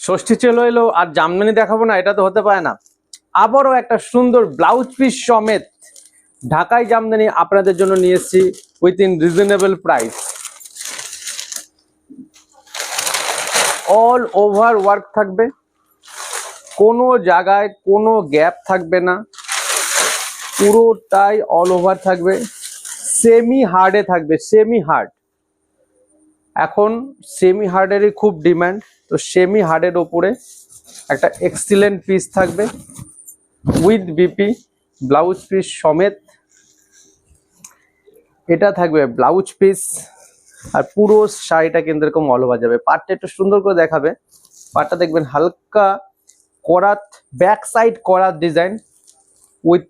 ষষ্ঠী চলে এলো আর জামদানি দেখাবো না, এটা তো হতে পারে না। আবারও একটা সুন্দর ব্লাউজ পিস সমেত ঢাকাই জামদানি আপনাদের জন্য নিয়ে এসেছি with in reasonable price. All over work থাকবে, কোনো জায়গায় কোনো গ্যাপ থাকবে না, পুরোটাই অল ওভার থাকবে। সেমি হার্ডে থাকবে, সেমি হার্ড। এখন সেমি হার্ডেরই খুব ডিমান্ড, তো সেমি হার্ডের ওপরে একটা এক্সিলেন্ট পিস থাকবে উইথ বিপি ব্লাউজ পিস সমেত। এটা থাকবে ব্লাউজ পিস আর পুরো শাড়িটা কিন্তু এরকম অল ওভার যাবে। পাটটা একটু সুন্দর করে দেখাবে। পাটটা দেখবেন হালকা করাত, ব্যাক সাইড করাত ডিজাইন উইথ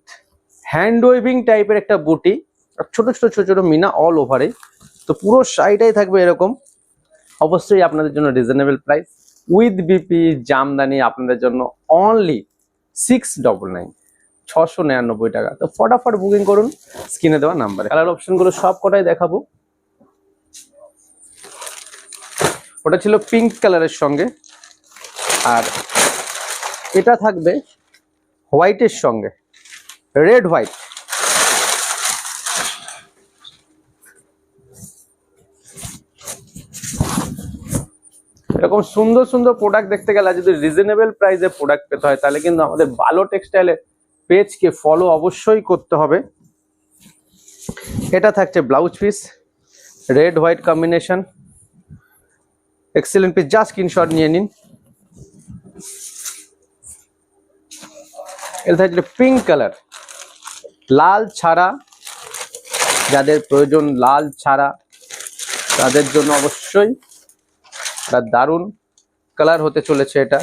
হ্যান্ড ওয়েভিং টাইপের একটা বুটি, ছোট ছোট ছোট ছোট মিনা অল ওভারে। তো পুরো শাড়িটাই থাকবে এরকম। অবশ্যই আপনাদের জন্য reasonable price with BP Jamdani আপনাদের জন্য অনলি 699, 699 টাকা। তো ফটাফট বুকিং করুন স্ক্রিনে দেওয়া নাম্বারে। কালার অপশনগুলো সব কটাই দেখাবো। ওটা ছিল পিঙ্ক কালারের সঙ্গে, আর এটা থাকবে হোয়াইটের সঙ্গে, রেড হোয়াইট। এরকম সুন্দর সুন্দর প্রোডাক্ট দেখতে গেলে যদি রিজনেবল প্রাইসে প্রোডাক্ট পেতে হয় তাহলে কিন্তু আমাদের ভালো টেক্সটাইলের পেজকে ফলো অবশ্যই করতে হবে। এটা থাকছে blouse piece, red white combination, excellent piece. Just screenshot নিয়ে নিন। এটা থাকছে পিঙ্ক কালার, লাল ছাড়া, যাদের প্রয়োজন লাল ছাড়া তাদের জন্য অবশ্যই দারুণ কালার হতে চলেছে এটা।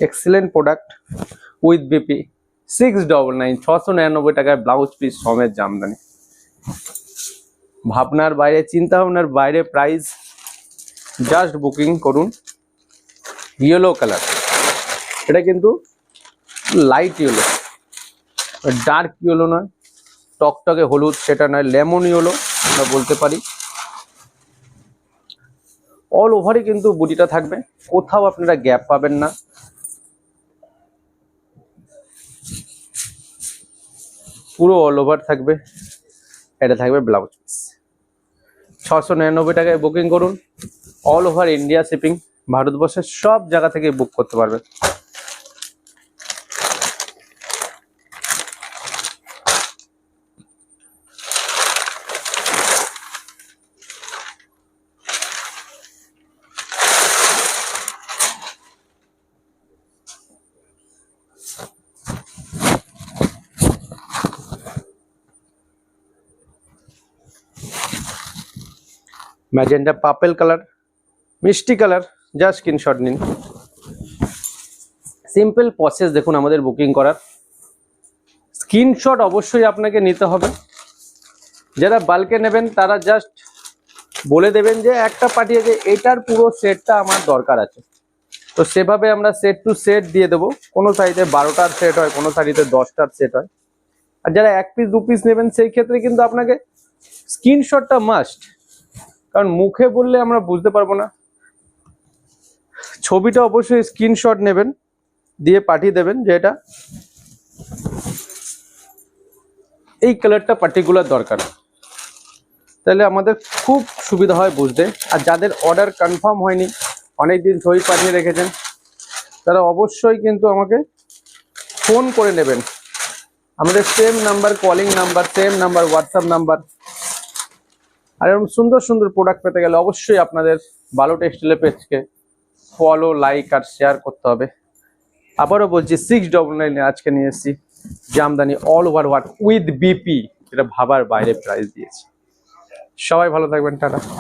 এক্সিলেন্ট প্রোডাক্ট উইথ বিপি 699, 699 টাকায় ব্লাউজ পিস সমেত জামদানি। ভাবনার বাইরে, চিন্তা ভাবনার বাইরে প্রাইস। জাস্ট বুকিং করুন। ইয়েলো কালার, এটা কিন্তু লাইট ইয়েলো, ডার্ক ইয়েলো নয়, টকটকে হলুদ সেটা নয়, লেমন ইয়েলো আমরা বলতে পারি। অল ওভারই কিন্তু বুটিটা থাকবে, কোথাও আপনারা গ্যাপ পাবেন না। পুরো অল ওভার থাকবে। এটা থাকবে ব্লাউজ পিস। 699 টাকায় বুকিং করুন। অল ওভার ইন্ডিয়া শিপিং, ভারতবর্ষের সব জায়গা থেকে বুক করতে পারবেন। ম্যাজেন্ডা পার্পল কালার, মিষ্টি কালার। জাস্ট স্ক্রিনশট নিন। সিম্পল প্রসেস দেখুন আমাদের বুকিং করার। স্ক্রিনশট অবশ্যই আপনাকে নিতে হবে। যারা বাল্কে নেবেন তারা জাস্ট বলে দেবেন যে একটা পাঠিয়ে এটার পুরো সেটটা আমার দরকার আছে, তো সেভাবে আমরা সেট টু সেট দিয়ে দেবো। কোনো শাড়িতে 12টার সেট হয়, কোনো শাড়িতে 10টার সেট হয়। আর যারা 1 পিস 2 পিস নেবেন সেই ক্ষেত্রে কিন্তু আপনাকে স্ক্রিনশটটা মাস্ট, কারণ মুখে বললে আমরা বুঝতে পারবো না। ছবিটা অবশ্যই স্ক্রিনশট নেবেন, দিয়ে পাঠিয়ে দেবেন যে এটা এই কালারটা পার্টিকুলার দরকার, তাহলে আমাদের খুব সুবিধা হয় বুঝতে। আর যাদের অর্ডার কনফার্ম হয়নি, অনেকদিন ছবি পাঠিয়ে রেখেছেন, তারা অবশ্যই কিন্তু আমাকে ফোন করে নেবেন। আমাদের same number calling number, same number WhatsApp number. আর এরকম সুন্দর সুন্দর প্রোডাক্ট পেতে গেলে অবশ্যই আপনাদের ভালো টেক্সটাইলের পেজকে ফলো, লাইক আর শেয়ার করতে হবে। আবারও বলছি 699 আজকে নিয়ে এসেছি jamdani all over work with BP, এটা ভাবার বাইরে প্রাইস দিয়েছি। সবাই ভালো থাকবেন, টাটা।